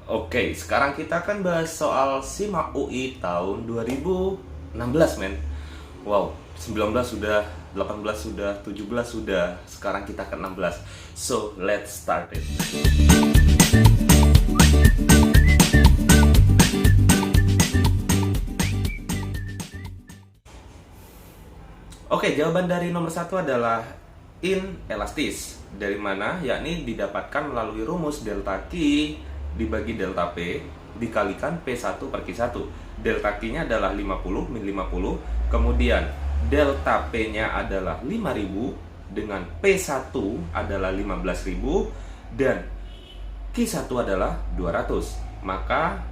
Oke, sekarang kita akan bahas soal SIMAK UI tahun 2016, men. Wow, 19 sudah, 18 sudah, 17 sudah, sekarang kita ke 16. So, let's start it. Oke, jawaban dari nomor satu adalah inelastis. Dari mana? Yakni didapatkan melalui rumus delta Q dibagi delta P dikalikan P1 per Q1. Delta Q-nya adalah 50 min 50. Kemudian delta P-nya adalah 5000 dengan P1 adalah 15000 dan Q1 adalah 200. Maka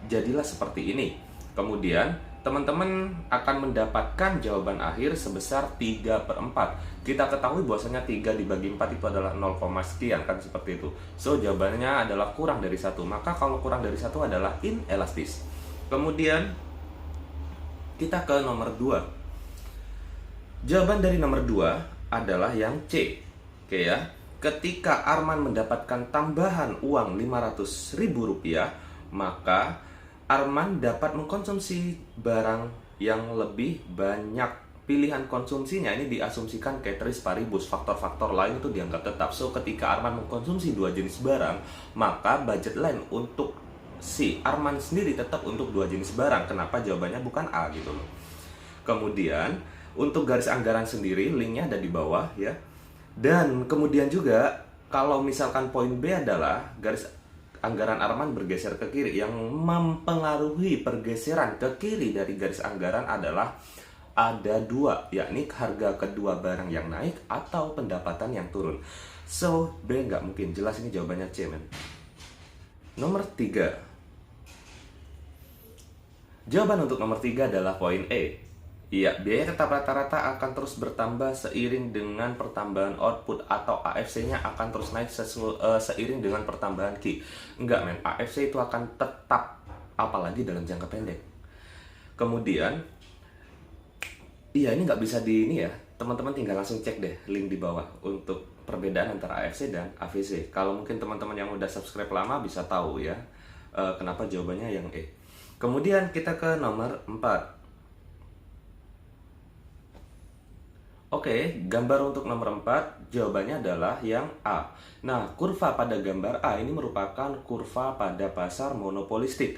jadilah seperti ini. Kemudian teman-teman akan mendapatkan jawaban akhir sebesar 3/4. Kita ketahui bahwasanya 3 dibagi 4 itu adalah 0, sekian, kan seperti itu. So, jawabannya adalah kurang dari 1. Maka kalau kurang dari 1 adalah inelastis. Kemudian kita ke nomor 2. Jawaban dari nomor 2 adalah yang C. Oke ya. Ketika Arman mendapatkan tambahan uang Rp500.000, maka Arman dapat mengkonsumsi barang yang lebih banyak. Pilihan konsumsinya ini diasumsikan ceteris paribus, faktor-faktor lain itu dianggap tetap. So, ketika Arman mengkonsumsi dua jenis barang, maka budget lain untuk si Arman sendiri tetap untuk dua jenis barang. Kenapa jawabannya bukan A gitu loh. Kemudian, untuk garis anggaran sendiri, linknya ada di bawah ya. Dan kemudian juga, kalau misalkan poin B adalah garis anggaran Arman bergeser ke kiri, yang mempengaruhi pergeseran ke kiri dari garis anggaran adalah ada dua, yakni harga kedua barang yang naik atau pendapatan yang turun. So, B nggak mungkin, jelas ini jawabannya C, men. Nomor 3. Jawaban untuk nomor 3 adalah poin E. Iya, biaya tetap rata-rata akan terus bertambah seiring dengan pertambahan output, atau AFC-nya akan terus naik seiring dengan pertambahan Q. Enggak, men. AFC itu akan tetap, apalagi dalam jangka pendek. Kemudian, iya, ini nggak bisa di ini ya. Teman-teman tinggal langsung cek deh link di bawah untuk perbedaan antara AFC dan AVC. Kalau mungkin teman-teman yang udah subscribe lama bisa tahu ya kenapa jawabannya yang E. Kemudian kita ke nomor 4. Oke, gambar untuk nomor 4 jawabannya adalah yang A. Nah, kurva pada gambar A ini merupakan kurva pada pasar monopolistik.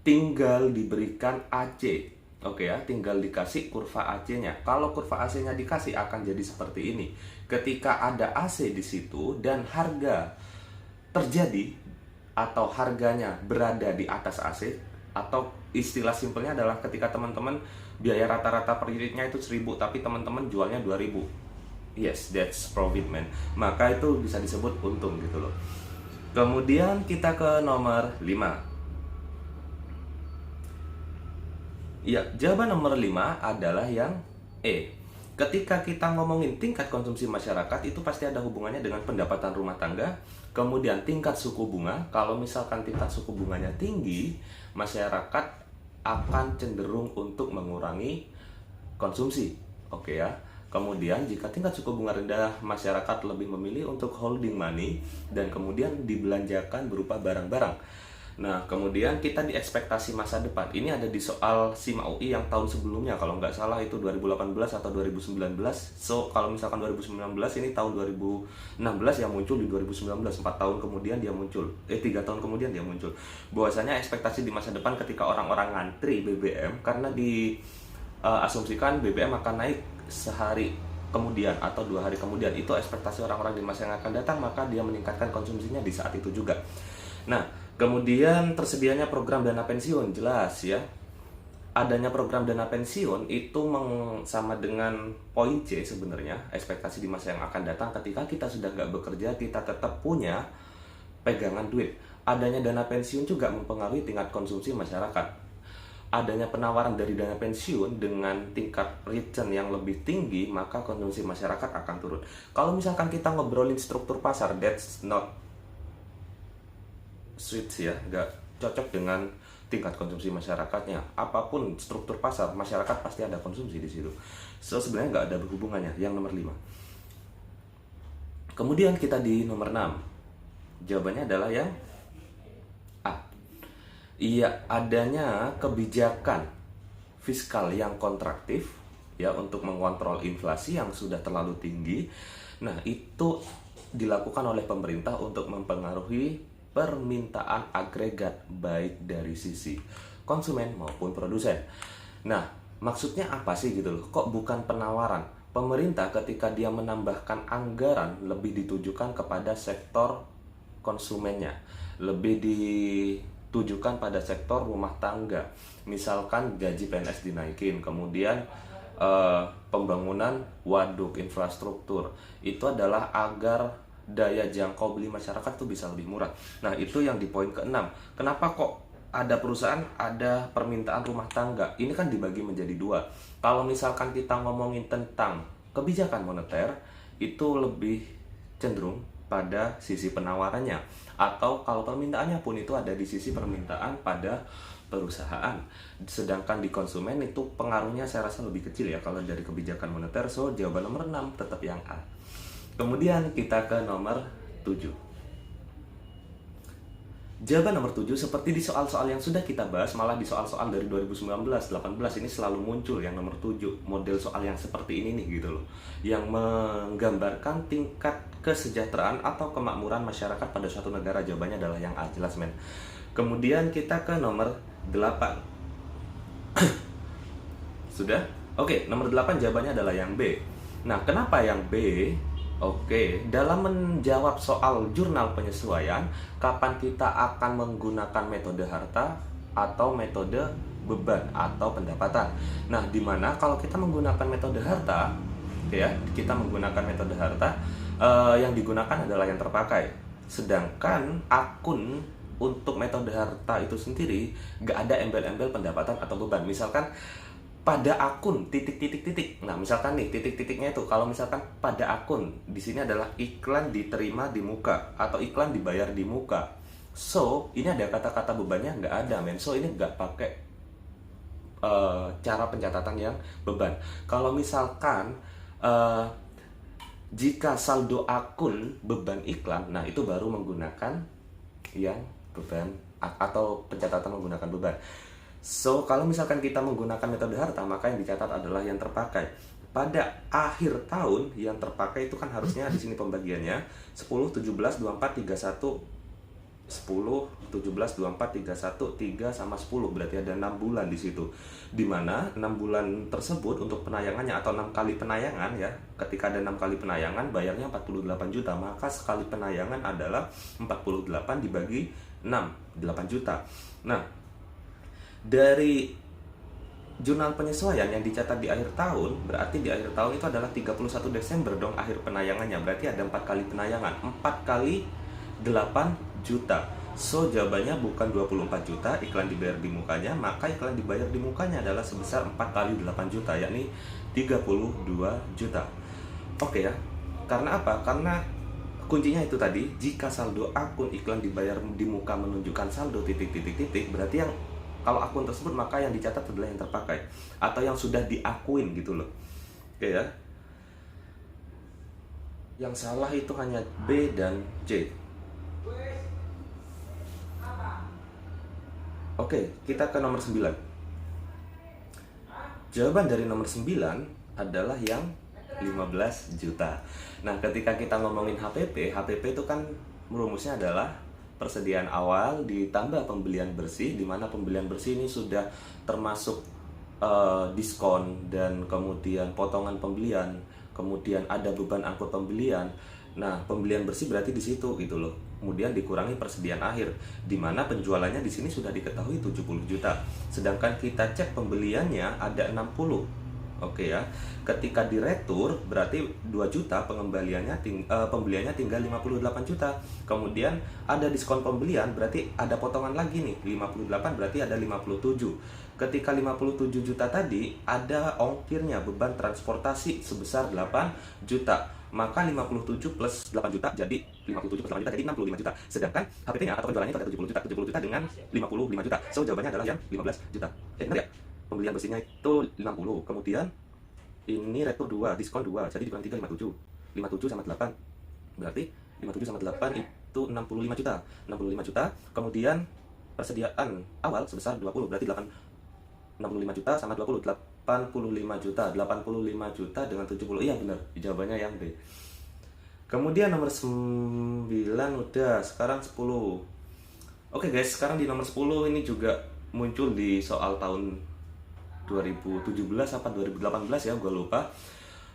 Tinggal diberikan AC. Oke ya, tinggal dikasih kurva AC-nya. Kalau kurva AC-nya dikasih akan jadi seperti ini. Ketika ada AC di situ dan harga terjadi atau harganya berada di atas AC, atau istilah simpelnya adalah ketika teman-teman biaya rata-rata per unitnya itu 1000 tapi teman-teman jualnya 2000. Yes, that's profit, man. Maka itu bisa disebut untung gitu loh. Kemudian kita ke nomor 5. Ya, jawaban nomor 5 adalah yang E. Ketika kita ngomongin tingkat konsumsi masyarakat, itu pasti ada hubungannya dengan pendapatan rumah tangga. Kemudian tingkat suku bunga. Kalau misalkan tingkat suku bunganya tinggi, masyarakat akan cenderung untuk mengurangi konsumsi. Oke ya. Kemudian jika tingkat suku bunga rendah, masyarakat lebih memilih untuk holding money dan kemudian dibelanjakan berupa barang-barang. Nah, kemudian kita di ekspektasi masa depan. Ini ada di soal SIMAK UI yang tahun sebelumnya, kalau nggak salah itu 2018 atau 2019. So, kalau misalkan 2019, ini tahun 2016 yang muncul di 2019. 4 tahun kemudian dia muncul. 3 tahun kemudian dia muncul. Bahwasanya ekspektasi di masa depan ketika orang-orang ngantri BBM, karena asumsikan BBM akan naik sehari kemudian atau 2 hari kemudian. Itu ekspektasi orang-orang di masa yang akan datang, maka dia meningkatkan konsumsinya di saat itu juga. Nah, kemudian tersedianya program dana pensiun, jelas ya. Adanya program dana pensiun itu sama dengan poin C sebenarnya, ekspektasi di masa yang akan datang. Ketika kita sudah nggak bekerja, kita tetap punya pegangan duit. Adanya dana pensiun juga mempengaruhi tingkat konsumsi masyarakat. Adanya penawaran dari dana pensiun dengan tingkat return yang lebih tinggi, maka konsumsi masyarakat akan turun. Kalau misalkan kita ngobrolin struktur pasar, that's not switch ya, nggak cocok dengan tingkat konsumsi masyarakatnya. Apapun struktur pasar, masyarakat pasti ada konsumsi di situ. So, sebenarnya nggak ada hubungannya. Yang nomor 5. Kemudian kita di nomor 6. Jawabannya adalah yang A. Iya, adanya kebijakan fiskal yang kontraktif ya untuk mengontrol inflasi yang sudah terlalu tinggi. Nah, itu dilakukan oleh pemerintah untuk mempengaruhi permintaan agregat baik dari sisi konsumen maupun produsen. Nah, maksudnya apa sih gitu loh? Kok bukan penawaran? Pemerintah ketika dia menambahkan anggaran lebih ditujukan kepada sektor konsumennya, lebih ditujukan pada sektor rumah tangga. Misalkan gaji PNS dinaikin, kemudian pembangunan waduk, infrastruktur, itu adalah agar daya jangkau beli masyarakat tuh bisa lebih murah. Nah, itu yang di poin ke-6. Kenapa kok ada perusahaan, ada permintaan rumah tangga? Ini kan dibagi menjadi dua. Kalau misalkan kita ngomongin tentang kebijakan moneter, itu lebih cenderung pada sisi penawarannya, atau kalau permintaannya pun itu ada di sisi permintaan pada perusahaan. Sedangkan di konsumen itu pengaruhnya saya rasa lebih kecil ya kalau dari kebijakan moneter. So jawaban nomor 6 tetap yang A. Kemudian kita ke nomor 7. Jawaban nomor 7 seperti di soal-soal yang sudah kita bahas, malah di soal-soal dari 2019-18 ini selalu muncul yang nomor 7, model soal yang seperti ini nih gitu loh, yang menggambarkan tingkat kesejahteraan atau kemakmuran masyarakat pada suatu negara. Jawabannya adalah yang A, jelas men. Kemudian kita ke nomor 8. Sudah? Oke, nomor 8 jawabannya adalah yang B. Nah, kenapa yang B? Oke, dalam menjawab soal jurnal penyesuaian, kapan kita akan menggunakan metode harta atau metode beban atau pendapatan? Nah, dimana kalau kita menggunakan metode harta, ya, kita menggunakan metode harta, yang digunakan adalah yang terpakai. Sedangkan akun untuk metode harta itu sendiri nggak ada embel-embel pendapatan atau beban. Misalkan pada akun titik. Nah, misalkan nih titik-titiknya itu kalau misalkan pada akun di sini adalah iklan diterima di muka atau iklan dibayar di muka. So, ini ada kata-kata bebannya nggak ada, men. So, ini nggak pakai cara pencatatan yang beban. Kalau misalkan jika saldo akun beban iklan, nah itu baru menggunakan yang beban atau pencatatan menggunakan beban. So, kalau misalkan kita menggunakan metode harta, maka yang dicatat adalah yang terpakai. Pada akhir tahun yang terpakai itu kan harusnya di sini pembagiannya 10, 17, 24, 31, 10, 17, 24, 31, 3 sama 10. Berarti ada 6 bulan di situ. Dimana 6 bulan tersebut untuk penayangannya atau 6 kali penayangan ya. Ketika ada 6 kali penayangan bayarnya 48 juta. Maka sekali penayangan adalah 48 dibagi 6, 8 juta. Nah, dari jurnal penyesuaian yang dicatat di akhir tahun, berarti di akhir tahun itu adalah 31 Desember dong akhir penayangannya. Berarti ada 4 kali penayangan, 4 kali 8 juta. So, jawabannya bukan 24 juta iklan dibayar di mukanya, maka iklan dibayar di mukanya adalah sebesar 4 kali 8 juta, yakni 32 juta. Oke ya, karena apa? Karena kuncinya itu tadi, jika saldo akun iklan dibayar di muka menunjukkan saldo titik, berarti yang kalau akun tersebut maka yang dicatat adalah yang terpakai atau yang sudah diakuin gitu loh. Oke ya. Yang salah itu hanya B dan C. Oke, kita ke nomor 9. Jawaban dari nomor 9 adalah yang 15 juta. Nah, ketika kita ngomongin HPP itu kan rumusnya adalah persediaan awal ditambah pembelian bersih, di mana pembelian bersih ini sudah termasuk diskon dan kemudian potongan pembelian, kemudian ada beban angkut pembelian. Nah, pembelian bersih berarti di situ gitu loh. Kemudian dikurangi persediaan akhir, di mana penjualannya di sini sudah diketahui 70 juta. Sedangkan kita cek pembeliannya ada 60. Oke ya. Ketika diretur berarti 2 juta pengembaliannya pembeliannya tinggal 58 juta. Kemudian ada diskon pembelian berarti ada potongan lagi nih, 58 berarti ada 57. Ketika 57 juta tadi ada ongkirnya, beban transportasi sebesar 8 juta. Maka 57 plus 8 juta jadi 57 plus 8 juta jadi 65 juta. Sedangkan HPP-nya atau penjualannya itu ada 70 juta. 70 juta dengan 55 juta. So, jawabannya adalah yang 15 juta. Benar ya? Pembelian bersihnya itu 50. Kemudian ini retur 2, diskon 2. Jadi dikurangi 3, 57. 57 sama 8. Berarti 57 sama 8 itu 65 juta. 65 juta. Kemudian persediaan awal sebesar 20, berarti 65 juta sama 20, 85 juta. 85 juta dengan 70. Iya benar, jawabannya yang B. Kemudian nomor 9 udah, sekarang 10. Oke guys, sekarang di nomor 10 ini juga muncul di soal tahun 2017 apa 2018 ya, gue lupa.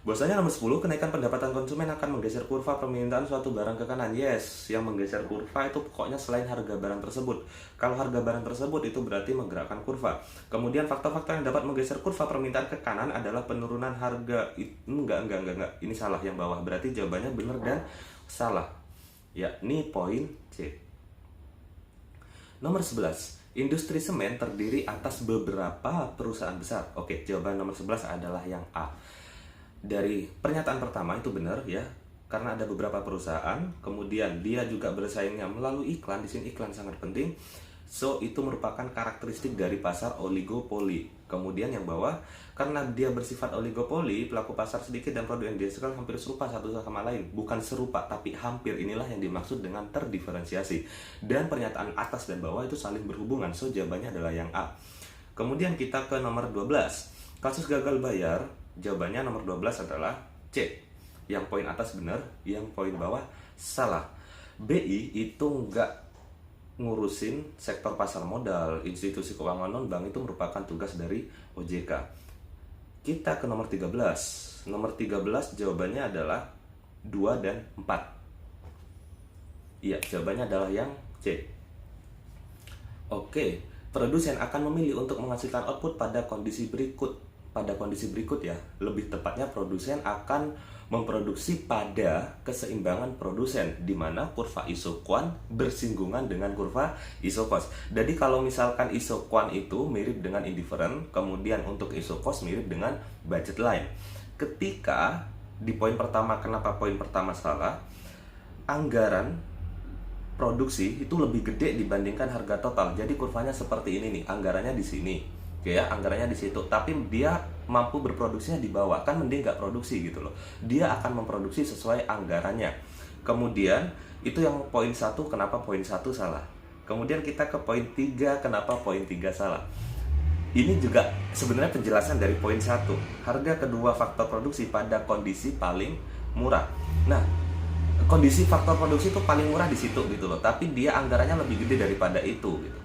Bahwasanya nomor 10, kenaikan pendapatan konsumen akan menggeser kurva permintaan suatu barang ke kanan. Yes, yang menggeser kurva itu pokoknya selain harga barang tersebut. Kalau harga barang tersebut itu berarti menggerakkan kurva. Kemudian faktor-faktor yang dapat menggeser kurva permintaan ke kanan adalah penurunan harga. Enggak. Ini salah yang bawah. Berarti jawabannya benar dan salah. Yakni poin C. Nomor 11. Industri semen terdiri atas beberapa perusahaan besar. Oke, jawaban nomor 11 adalah yang A. Dari pernyataan pertama itu benar ya, karena ada beberapa perusahaan, kemudian dia juga bersaingnya melalui iklan. Di sini iklan sangat penting. So, itu merupakan karakteristik dari pasar oligopoli. Kemudian yang bawah, karena dia bersifat oligopoli, pelaku pasar sedikit dan produk yang dihasilkan hampir serupa satu sama lain. Bukan serupa, tapi hampir. Inilah yang dimaksud dengan terdiferensiasi. Dan pernyataan atas dan bawah itu saling berhubungan. So, jawabannya adalah yang A. Kemudian kita ke nomor 12. Kasus gagal bayar, jawabannya nomor 12 adalah C. Yang poin atas benar, yang poin bawah salah. BI itu nggak ngurusin sektor pasar modal, institusi keuangan non-bank, itu merupakan tugas dari OJK. Kita ke nomor 13. Nomor 13 jawabannya adalah 2 dan 4. Iya, jawabannya adalah yang C. Oke, produsen akan memilih untuk menghasilkan output pada kondisi berikut. Pada kondisi berikut ya, lebih tepatnya produsen akan memproduksi pada keseimbangan produsen, di mana kurva isoquant bersinggungan dengan kurva isocos. Jadi kalau misalkan isoquant itu mirip dengan indifferent, kemudian untuk isocos mirip dengan budget line. Ketika di poin pertama, kenapa poin pertama salah? Anggaran produksi itu lebih gede dibandingkan harga total. Jadi kurvanya seperti ini nih, anggarannya di sini. Oke ya, anggarannya di situ, tapi dia mampu berproduksinya di bawah, kan mending nggak produksi gitu loh. Dia akan memproduksi sesuai anggarannya. Kemudian itu yang poin 1, kenapa poin 1 salah. Kemudian kita ke poin 3, kenapa poin 3 salah. Ini juga sebenarnya penjelasan dari poin 1. Harga kedua faktor produksi pada kondisi paling murah. Nah, kondisi faktor produksi itu paling murah di situ gitu loh, tapi dia anggarannya lebih gede daripada itu gitu.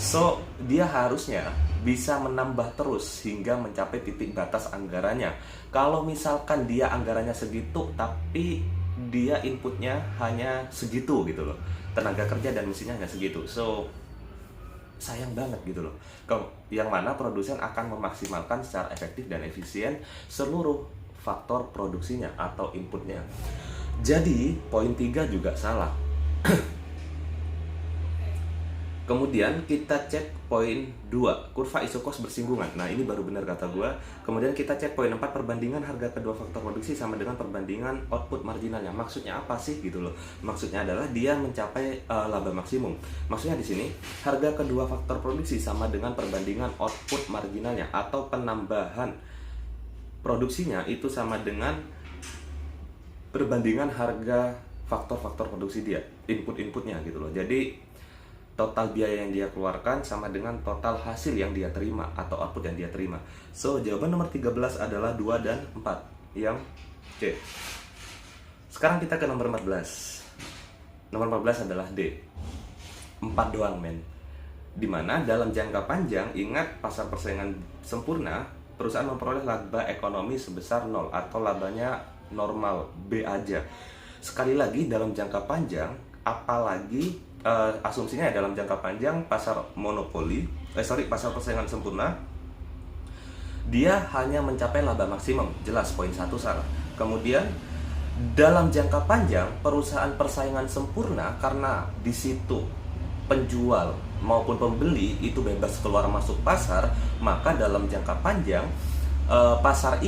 So, dia harusnya bisa menambah terus hingga mencapai titik batas anggarannya. Kalau misalkan dia anggarannya segitu, tapi dia inputnya hanya segitu gitu loh, tenaga kerja dan mesinnya hanya segitu. So, sayang banget gitu loh. Yang mana produsen akan memaksimalkan secara efektif dan efisien seluruh faktor produksinya atau inputnya. Jadi, poin 3 juga salah. Kemudian kita cek poin 2, kurva isocos bersinggungan. Nah, ini baru benar kata gue. Kemudian kita cek poin 4, perbandingan harga kedua faktor produksi sama dengan perbandingan output marginalnya. Maksudnya apa sih gitu loh? Maksudnya adalah dia mencapai laba maksimum. Maksudnya di sini harga kedua faktor produksi sama dengan perbandingan output marginalnya, atau penambahan produksinya itu sama dengan perbandingan harga faktor-faktor produksi dia, input-inputnya gitu loh. Jadi total biaya yang dia keluarkan sama dengan total hasil yang dia terima atau output yang dia terima. So, jawaban nomor 13 adalah 2 dan 4, yang C. Sekarang kita ke nomor 14. Nomor 14 adalah D. 4 doang men. Dimana dalam jangka panjang, ingat pasar persaingan sempurna, perusahaan memperoleh laba ekonomi sebesar 0 atau labanya normal, B aja. Sekali lagi dalam jangka panjang, apalagi asumsinya dalam jangka panjang pasar pasar persaingan sempurna, dia hanya mencapai laba maksimum. Jelas poin 1 salah. Kemudian dalam jangka panjang perusahaan persaingan sempurna, karena di situ penjual maupun pembeli itu bebas keluar masuk pasar, maka dalam jangka panjang pasar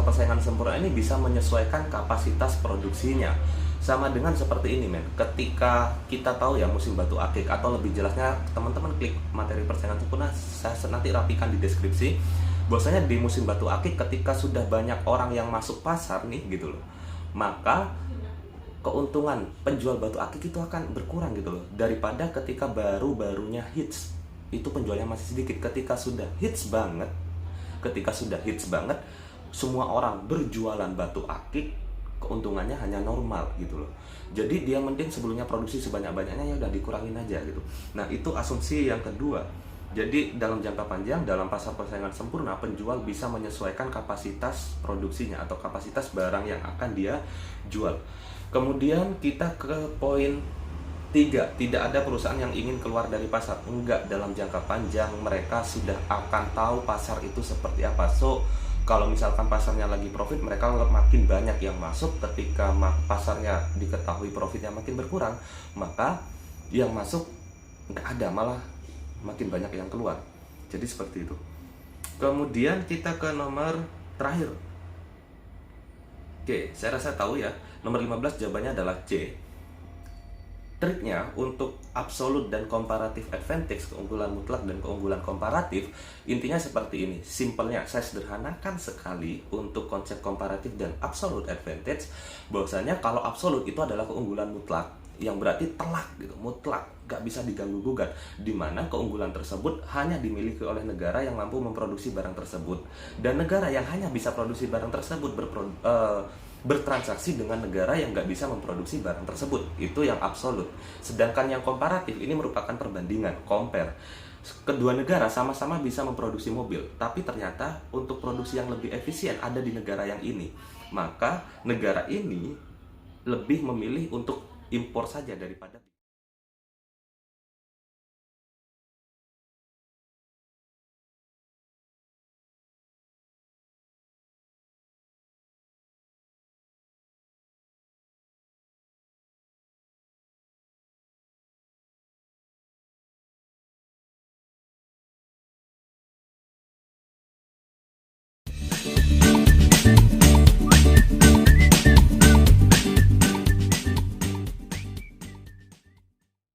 persaingan sempurna ini bisa menyesuaikan kapasitas produksinya. Sama dengan seperti ini men, ketika kita tahu ya musim batu akik, atau lebih jelasnya teman-teman klik materi persaingan sempurna, saya nanti rapikan di deskripsi. Bahwasanya di musim batu akik, ketika sudah banyak orang yang masuk pasar nih gitu loh, maka keuntungan penjual batu akik itu akan berkurang gitu loh, daripada ketika baru-barunya hits itu penjualnya masih sedikit. Ketika sudah hits banget, semua orang berjualan batu akik, keuntungannya hanya normal gitu loh. Jadi dia mending sebelumnya produksi sebanyak-banyaknya, ya udah dikurangin aja gitu. Nah, itu asumsi yang kedua. Jadi dalam jangka panjang, dalam pasar persaingan sempurna, penjual bisa menyesuaikan kapasitas produksinya atau kapasitas barang yang akan dia jual. Kemudian kita ke poin 3, tidak ada perusahaan yang ingin keluar dari pasar. Enggak, dalam jangka panjang mereka sudah akan tahu pasar itu seperti apa. So, kalau misalkan pasarnya lagi profit, mereka makin banyak yang masuk. Ketika pasarnya diketahui profitnya makin berkurang, maka yang masuk nggak ada, malah makin banyak yang keluar. Jadi seperti itu. Kemudian kita ke nomor terakhir. Oke, saya rasa tahu ya. Nomor 15 jawabannya adalah C. Triknya untuk absolute dan comparative advantage, keunggulan mutlak dan keunggulan komparatif, intinya seperti ini. Simpelnya, saya sederhanakan sekali untuk konsep comparative dan absolute advantage, bahwasanya kalau absolute itu adalah keunggulan mutlak, yang berarti telak gitu, mutlak, gak bisa diganggu gugat, dimana keunggulan tersebut hanya dimiliki oleh negara yang mampu memproduksi barang tersebut, dan negara yang hanya bisa produksi barang tersebut bertransaksi dengan negara yang nggak bisa memproduksi barang tersebut. Itu yang absolut. Sedangkan yang komparatif ini merupakan perbandingan, compare. Kedua negara sama-sama bisa memproduksi mobil, tapi ternyata untuk produksi yang lebih efisien ada di negara yang ini. Maka negara ini lebih memilih untuk impor saja daripada